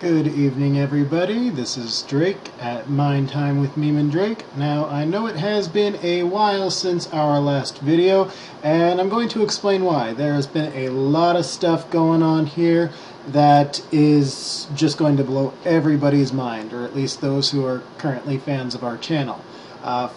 Good evening, everybody. This is Drake at Mind Time with Meme and Drake. Now, I know it has been a while since our last video, and I'm going to explain why. There has been a lot of stuff going on here that is just going to blow everybody's mind, or at least those who are currently fans of our channel.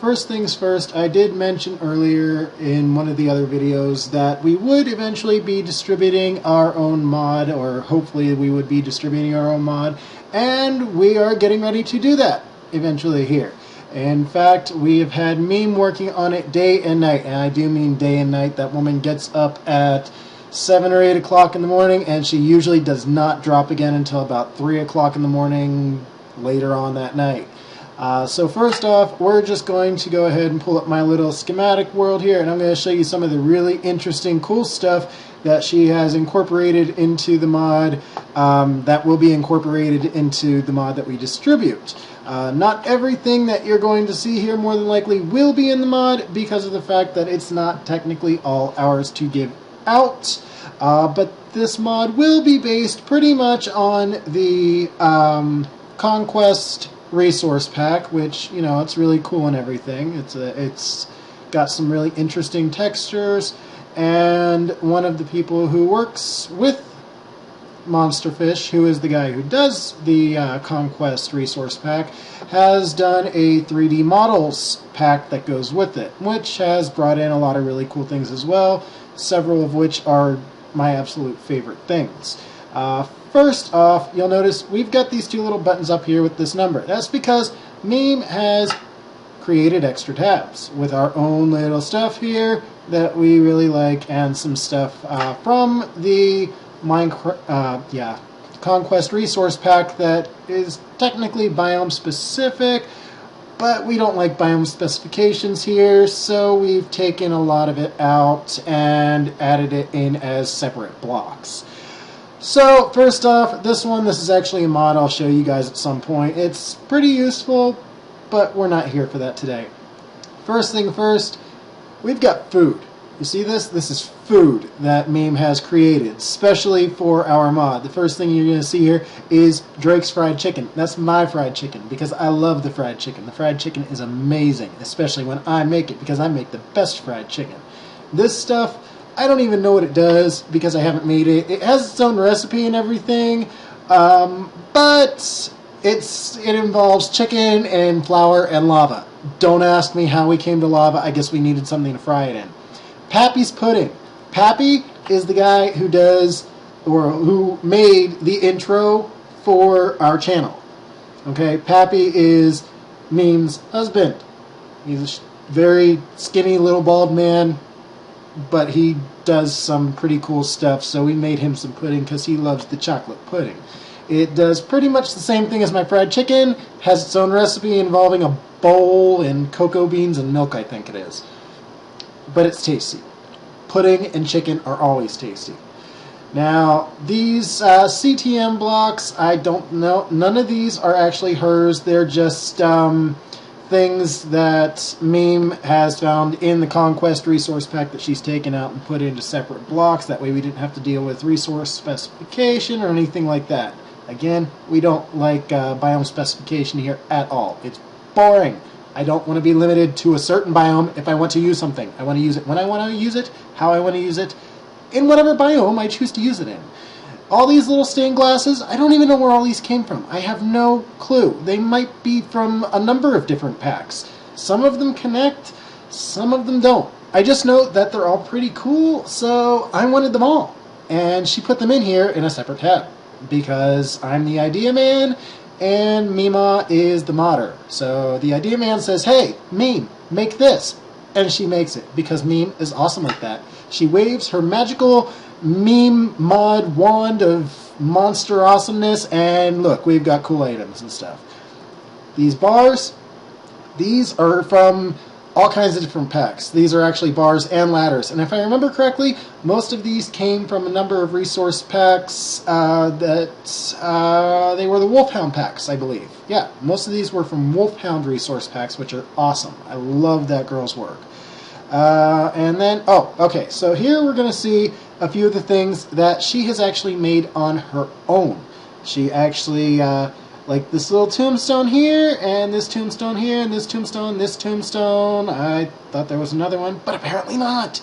First things first, I did mention earlier in one of the other videos that we would eventually be distributing our own mod, or hopefully we would be distributing our own mod, and we are getting ready to do that eventually here. In fact, we have had Meme working on it day and night, and I do mean day and night. That woman gets up at 7 or 8 o'clock in the morning, and she usually does not drop again until about 3 o'clock in the morning later on that night. So first off, we're just going to go ahead and pull up my little Schematic World here, and I'm going to show you some of the really interesting, cool stuff that she has incorporated into the mod, that will be incorporated into the mod that we distribute. Not everything that you're going to see here more than likely will be in the mod because of the fact that it's not technically all ours to give out, but this mod will be based pretty much on the Conquest resource pack, which, you know, it's really cool and everything. It's got some really interesting textures, and one of the people who works with Monsterfish, who is the guy who does the Conquest resource pack, has done a 3D models pack that goes with it, which has brought in a lot of really cool things as well, several of which are my absolute favorite things. First off, you'll notice we've got these two little buttons up here with this number. That's because Meme has created extra tabs with our own little stuff here that we really like, and some stuff from the Conquest resource pack that is technically biome specific, but we don't like biome specifications here, so we've taken a lot of it out and added it in as separate blocks. So, first off, this is actually a mod I'll show you guys at some point. It's pretty useful, but we're not here for that today. First thing first, we've got food. You see this? This is food that Meme has created, especially for our mod. The first thing you're going to see here is Drake's fried chicken. That's my fried chicken, because I love the fried chicken. The fried chicken is amazing, especially when I make it, because I make the best fried chicken. This stuff, I don't even know what it does because I haven't made it. It has its own recipe and everything, but it involves chicken and flour and lava. Don't ask me how we came to lava. I guess we needed something to fry it in. Pappy's pudding. Pappy is the guy who does, or who made the intro for our channel. Okay, Pappy is Meme's husband. He's a very skinny little bald man, but he does some pretty cool stuff, so we made him some pudding because he loves the chocolate pudding. It does pretty much the same thing as my fried chicken, has its own recipe involving a bowl and cocoa beans and milk, I think it is. But it's tasty. Pudding and chicken are always tasty. Now, these CTM blocks, I don't know, none of these are actually hers, they're just things that Meme has found in the Conquest resource pack that she's taken out and put into separate blocks. That way we didn't have to deal with resource specification or anything like that. Again, we don't like biome specification here at all. It's boring. I don't want to be limited to a certain biome if I want to use something. I want to use it when I want to use it, how I want to use it, in whatever biome I choose to use it in. All these little stained glasses, I don't even know where all these came from. I have no clue. They might be from a number of different packs. Some of them connect, some of them don't. I just know that they're all pretty cool, so I wanted them all. And she put them in here in a separate tab, because I'm the idea man, and Mima is the modder. So the idea man says, hey, Meme, make this. And she makes it, because Meme is awesome like that. She waves her magical Meme mod wand of monster awesomeness, and look, we've got cool items and stuff. These bars, these are from all kinds of different packs. These are actually bars and ladders, and if I remember correctly, most of these came from a number of resource packs that they were the Wolfhound packs, I believe. Yeah, most of these were from Wolfhound resource packs, which are awesome. I love that girl's work. And then, oh, okay, so here we're going to see a few of the things that she has actually made on her own. She actually, like this little tombstone here, and this tombstone here, and this tombstone. I thought there was another one, but apparently not.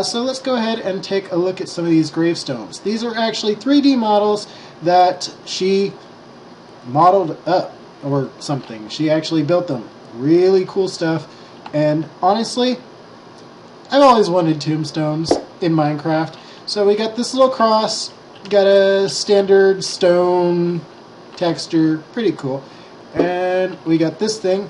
So let's go ahead and take a look at some of these gravestones. These are actually 3D models that she modeled up or something. She actually built them. Really cool stuff. And honestly, I've always wanted tombstones in Minecraft. So we got this little cross, got a standard stone texture, pretty cool. And we got this thing,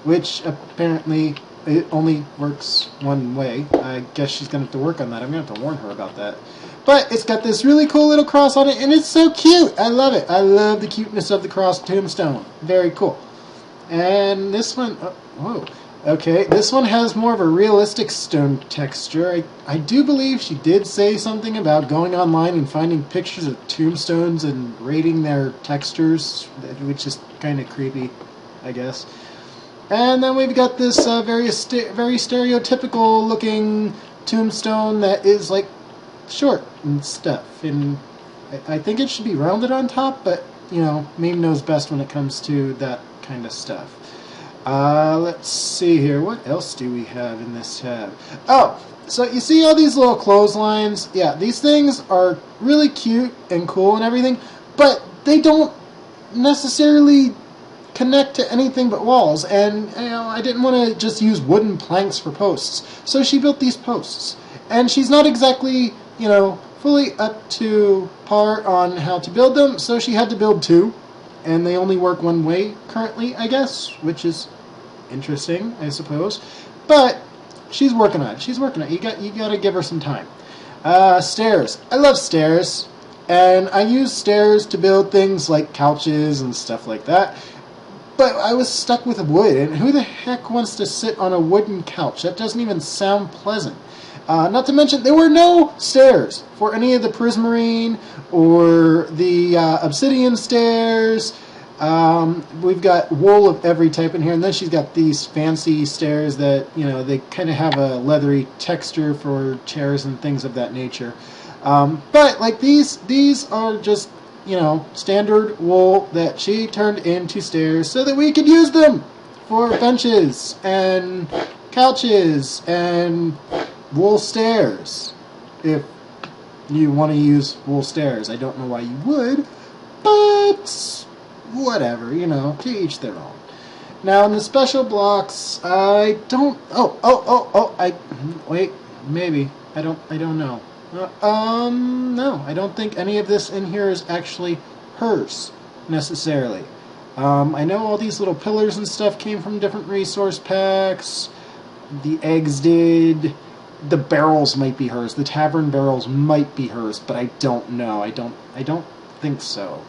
which apparently it only works one way. I guess she's going to have to work on that. I'm going to have to warn her about that. But it's got this really cool little cross on it, and it's so cute. I love it. I love the cuteness of the cross tombstone. Very cool. And this one, oh, whoa. Okay, this one has more of a realistic stone texture. I do believe she did say something about going online and finding pictures of tombstones and rating their textures, which is kind of creepy, I guess. And then we've got this very stereotypical looking tombstone that is like short and stuff. And I think it should be rounded on top, but you know, Meme knows best when it comes to that kind of stuff. Let's see here. What else do we have in this tab? Oh, so you see all these little clotheslines? Yeah, these things are really cute and cool and everything, but they don't necessarily connect to anything but walls. And you know, I didn't want to just use wooden planks for posts, so she built these posts. And she's not exactly, you know, fully up to par on how to build them, so she had to build two. And they only work one way currently, I guess, which is interesting, I suppose. But she's working on it. She's working on it. You got to give her some time. Stairs. I love stairs, and I use stairs to build things like couches and stuff like that. But I was stuck with wood, and who the heck wants to sit on a wooden couch? That doesn't even sound pleasant. Not to mention, there were no stairs for any of the prismarine or the obsidian stairs. We've got wool of every type in here, and then she's got these fancy stairs that, you know, they kind of have a leathery texture for chairs and things of that nature. But like these are just, you know, standard wool that she turned into stairs so that we could use them for benches and couches and wool stairs, if you want to use wool stairs. I don't know why you would, but whatever, you know, to each their own. Now in the special blocks, I don't. Wait, maybe I don't know. No, I don't think any of this in here is actually hers necessarily. I know all these little pillars and stuff came from different resource packs. The eggs did. The barrels might be hers. The tavern barrels might be hers, but I don't know. I don't think so.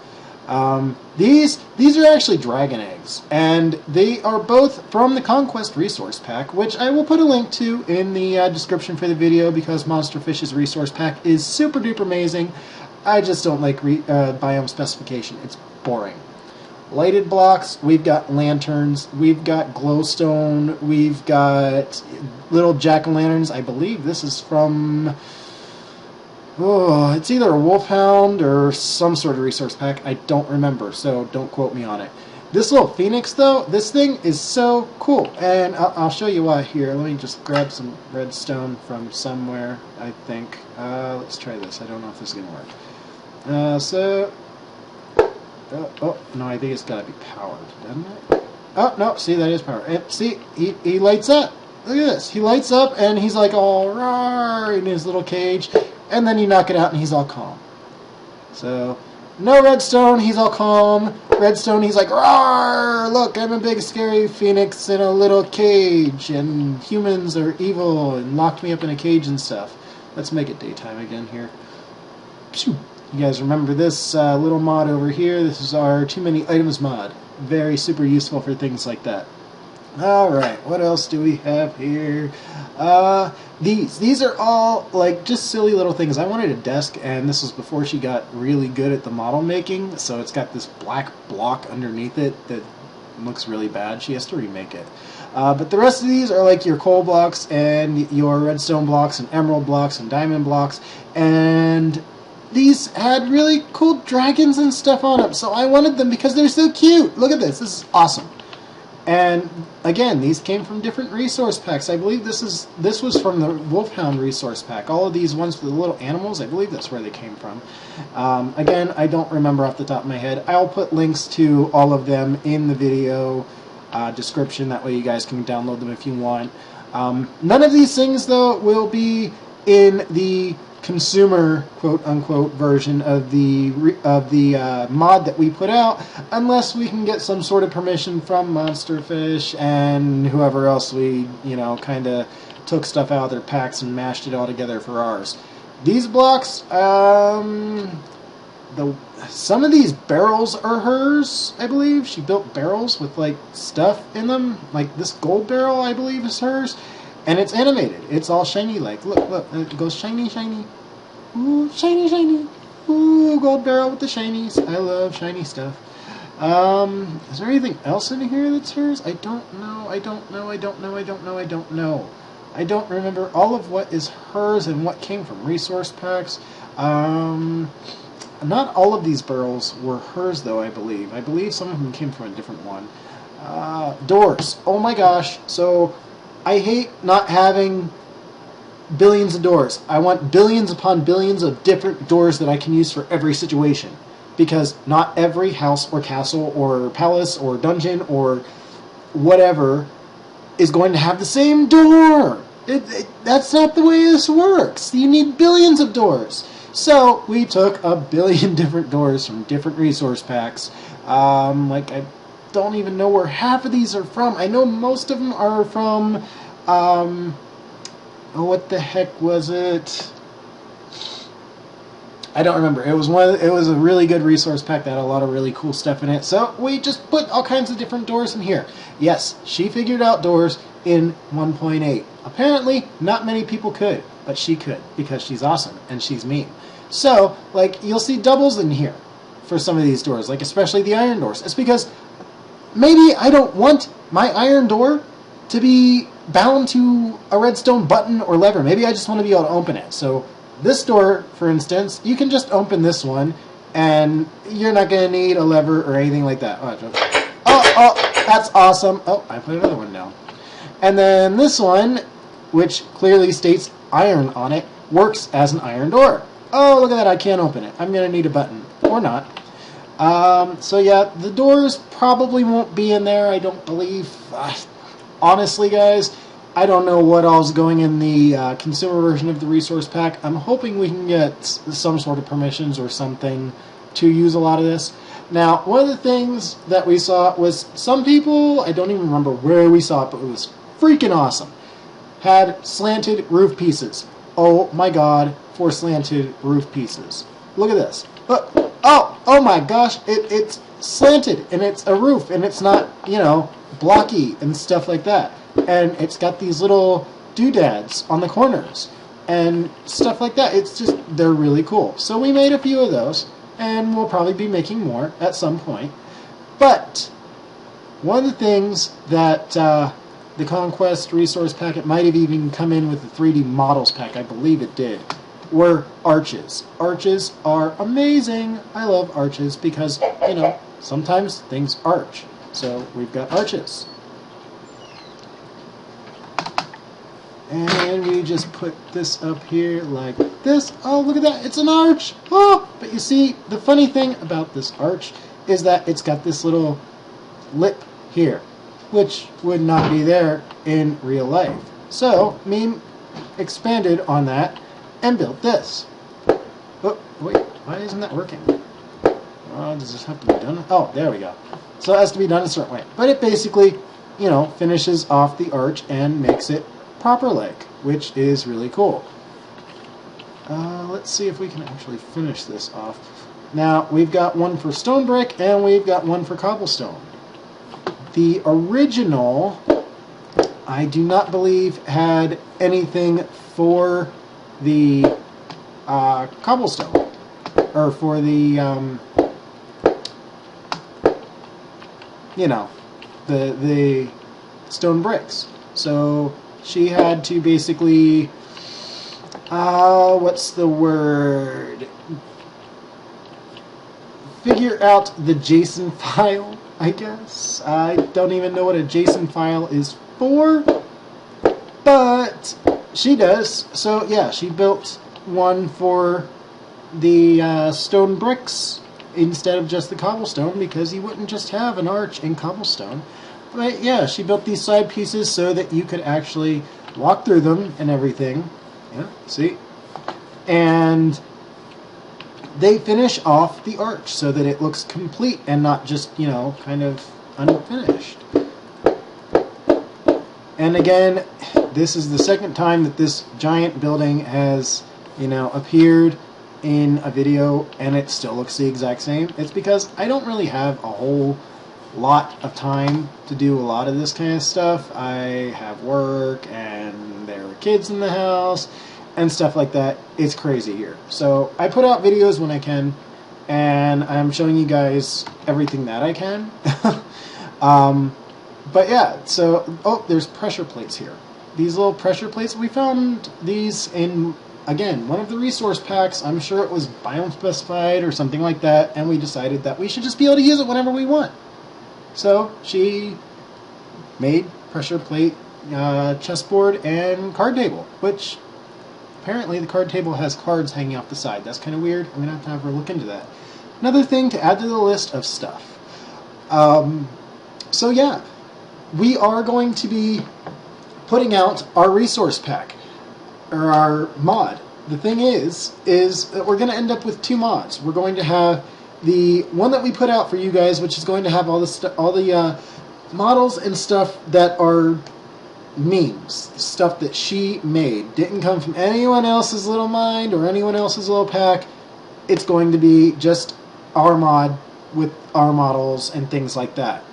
These are actually dragon eggs, and they are both from the Conquest resource pack, which I will put a link to in the description for the video because Monsterfish's resource pack is super duper amazing. I just don't like biome specification. It's boring. Lighted blocks, we've got lanterns, we've got glowstone, we've got little jack-o'-lanterns. I believe this is from, it's either a wolfhound or some sort of resource pack. I don't remember, so don't quote me on it. This little phoenix, though, this thing is so cool, and I'll show you why here. Let me just grab some redstone from somewhere, I think. Let's try this. I don't know if this is going to work. No, I think it's got to be powered, doesn't it? Oh, no, see, that is powered. See, he lights up. Look at this. He lights up, and he's like all roar in his little cage, and then you knock it out, and he's all calm. So, no redstone, he's all calm. Redstone, he's like, roar! Look, I'm a big scary phoenix in a little cage, and humans are evil and locked me up in a cage and stuff. Let's make it daytime again here. Phew. You guys remember this little mod over here? This is our Too Many Items mod. Very super useful for things like that. Alright, what else do we have here? These are all like just silly little things. I wanted a desk, and this was before she got really good at the model making, so it's got this black block underneath it that looks really bad. She has to remake it. But the rest of these are like your coal blocks and your redstone blocks and emerald blocks and diamond blocks, and these had really cool dragons and stuff on them, so I wanted them because they're so cute. Look at this. This is awesome. And again, these came from different resource packs. I believe this was from the Wolfhound resource pack. All of these ones for the little animals, I believe that's where they came from. Again, I don't remember off the top of my head. I'll put links to all of them in the video description. That way you guys can download them if you want. None of these things, though, will be in the consumer quote-unquote version of the mod that we put out, unless we can get some sort of permission from Monsterfish and whoever else we, kind of took stuff out of their packs and mashed it all together for ours. These blocks, some of these barrels are hers, I believe. She built barrels with, like, stuff in them. Like, this gold barrel, I believe, is hers. And it's animated. It's all shiny, like, look, it goes shiny, shiny. Ooh, shiny, shiny. Ooh, gold barrel with the shinies. I love shiny stuff. Is there anything else in here that's hers? I don't know. I don't remember all of what is hers and what came from resource packs. Not all of these barrels were hers, though, I believe. I believe some of them came from a different one. Doors. Oh my gosh. So, I hate not having billions of doors. I want billions upon billions of different doors that I can use for every situation. Because not every house or castle or palace or dungeon or whatever is going to have the same door. That's not the way this works. You need billions of doors. So we took a billion different doors from different resource packs. I don't even know where half of these are from. I know most of them are from, what the heck was it? I don't remember. It was a really good resource pack that had a lot of really cool stuff in it. So we just put all kinds of different doors in here. Yes, she figured out doors in 1.8. Apparently, not many people could, but she could because she's awesome and she's mean. So, like, you'll see doubles in here for some of these doors, like especially the iron doors. It's because maybe I don't want my iron door to be bound to a redstone button or lever. Maybe I just want to be able to open it. So this door, for instance, you can just open this one, and you're not going to need a lever or anything like that. Oh, that's awesome. Oh, I put another one down. And then this one, which clearly states iron on it, works as an iron door. Oh, look at that, I can't open it. I'm going to need a button. Or not. So yeah, the doors probably won't be in there, I don't believe. Honestly, guys, I don't know what all's going in the consumer version of the resource pack. I'm hoping we can get some sort of permissions or something to use a lot of this. Now, one of the things that we saw was some people, I don't even remember where we saw it, but it was freaking awesome, had slanted roof pieces. Oh my god, for slanted roof pieces. Look at this. Look. Oh my gosh, it's slanted, and it's a roof, and it's not, blocky and stuff like that. And it's got these little doodads on the corners and stuff like that. It's just, they're really cool. So we made a few of those, and we'll probably be making more at some point. But one of the things that the Conquest resource packet might have even come in with the 3D models pack, I believe it did, were arches. Arches are amazing. I love arches because, sometimes things arch. So we've got arches. And we just put this up here like this. Oh, look at that. It's an arch. Oh, but you see, the funny thing about this arch is that it's got this little lip here, which would not be there in real life. So, me expanded on that and built this. Oh, wait, why isn't that working? Does this have to be done? Oh, there we go. So it has to be done a certain way. But it basically, finishes off the arch and makes it proper like, which is really cool. Let's see if we can actually finish this off. Now, we've got one for stone brick and we've got one for cobblestone. The original, I do not believe, had anything for the cobblestone, or for the, the stone bricks. So she had to basically, what's the word? figure out the JSON file, I guess. I don't even know what a JSON file is for, but she does. So yeah, she built one for the stone bricks instead of just the cobblestone, because you wouldn't just have an arch in cobblestone. But yeah, she built these side pieces so that you could actually walk through them and everything. Yeah, see? And they finish off the arch so that it looks complete and not just, you know, kind of unfinished. And again, this is the second time that this giant building has, you know, appeared in a video, and it still looks the exact same. It's because I don't really have a whole lot of time to do a lot of this kind of stuff. I have work, and there are kids in the house, and stuff like that. It's crazy here. So I put out videos when I can, and I'm showing you guys everything that I can. But yeah, so, oh, there's pressure plates here. These little pressure plates, we found these in, again, one of the resource packs. I'm sure it was biome specified or something like that, and we decided that we should just be able to use it whenever we want. So she made pressure plate, chessboard, and card table, which apparently the card table has cards hanging off the side. That's kind of weird. I'm going to have her look into that. Another thing to add to the list of stuff. So yeah, we are going to be putting out our resource pack, or our mod. The thing is that we're going to end up with two mods. We're going to have the one that we put out for you guys, which is going to have all the models and stuff that are memes, stuff that she made. Didn't come from anyone else's little mind or anyone else's little pack. It's going to be just our mod with our models and things like that.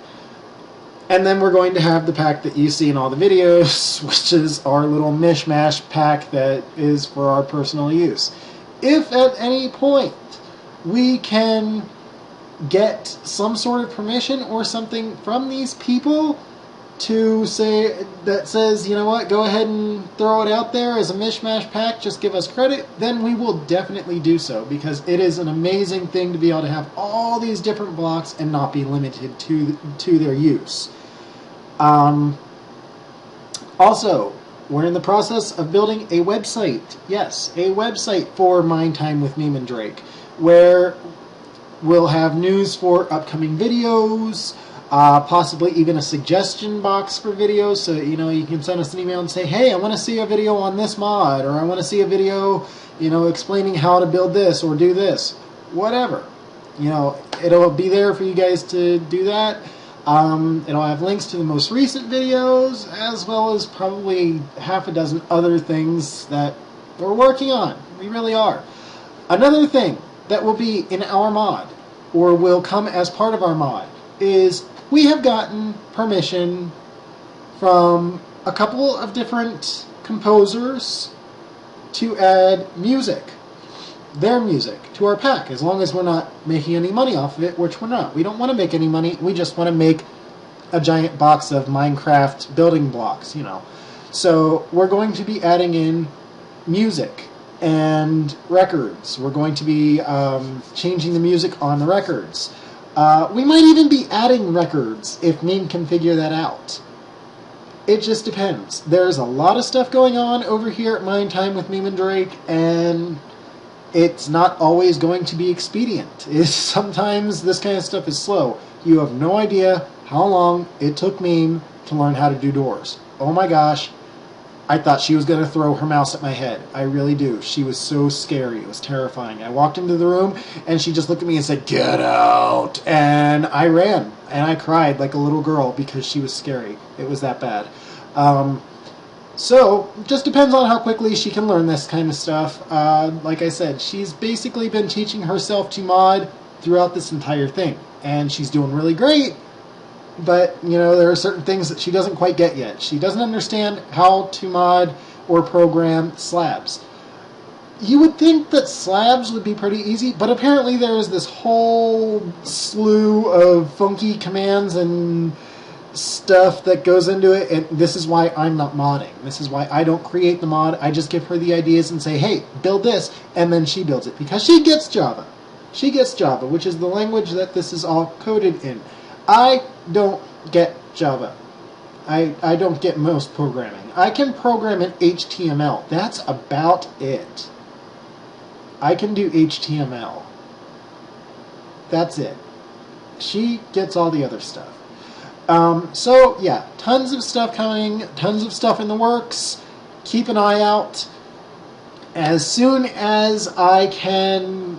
And then we're going to have the pack that you see in all the videos, which is our little mishmash pack that is for our personal use. If at any point we can get some sort of permission or something from these people to say, that says, you know what, go ahead and throw it out there as a mishmash pack, just give us credit, then we will definitely do so, because it is an amazing thing to be able to have all these different blocks and not be limited to their use. Also, we're in the process of building a website. Yes, a website for Mind Time with Meme and Drake, where we'll have news for upcoming videos, possibly even a suggestion box for videos, so you know, you can send us an email and say, hey, I want to see a video on this mod, or I want to see a video, you know, explaining how to build this or do this, whatever. You know, it'll be there for you guys to do that. It'll have links to the most recent videos, as well as probably half a dozen other things that we're working on. We really are. Another thing that will be in our mod, or will come as part of our mod, is we have gotten permission from a couple of different composers to add music, their music, to our pack, as long as we're not making any money off of it, which we're not. We don't want to make any money, we just want to make a giant box of Minecraft building blocks, you know. So we're going to be adding in music and records. We're going to be changing the music on the records. We might even be adding records if Meme can figure that out. It just depends. There's a lot of stuff going on over here at Mind Time with Meme and Drake, and it's not always going to be expedient. Sometimes this kind of stuff is slow. You have no idea how long it took Meme to learn how to do doors. Oh my gosh, I thought she was going to throw her mouse at my head. I really do. She was so scary. It was terrifying. I walked into the room, and she just looked at me and said, "Get out!" And I ran, and I cried like a little girl because she was scary. It was that bad. So, it just depends on how quickly she can learn this kind of stuff. Like I said, she's basically been teaching herself to mod throughout this entire thing. And she's doing really great, but, you know, there are certain things that she doesn't quite get yet. She doesn't understand how to mod or program slabs. You would think that slabs would be pretty easy, but apparently there is this whole slew of funky commands and stuff that goes into it, and this is why I'm not modding. This is why I don't create the mod. I just give her the ideas and say, hey, build this, and then she builds it, because she gets Java. She gets Java, which is the language that this is all coded in. I don't get Java. I don't get most programming. I can program in HTML. That's about it. I can do HTML. That's it. She gets all the other stuff. So, yeah, tons of stuff coming, tons of stuff in the works. Keep an eye out. As soon as I can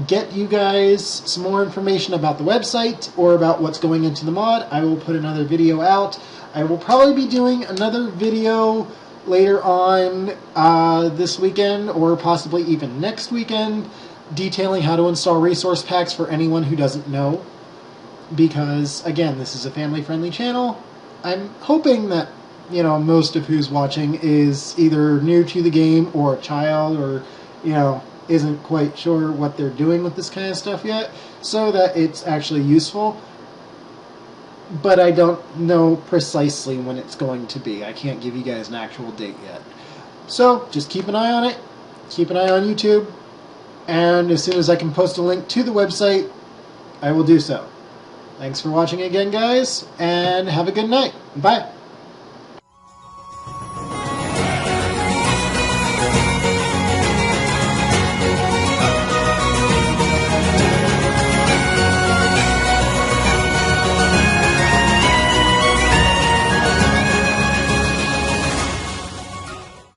get you guys some more information about the website or about what's going into the mod, I will put another video out. I will probably be doing another video later on this weekend or possibly even next weekend detailing how to install resource packs for anyone who doesn't know. Because, again, this is a family-friendly channel. I'm hoping that, you know, most of who's watching is either new to the game or a child or, you know, isn't quite sure what they're doing with this kind of stuff yet, so that it's actually useful. But I don't know precisely when it's going to be. I can't give you guys an actual date yet. So, just keep an eye on it. Keep an eye on YouTube. And as soon as I can post a link to the website, I will do so. Thanks for watching again, guys, and have a good night. Bye.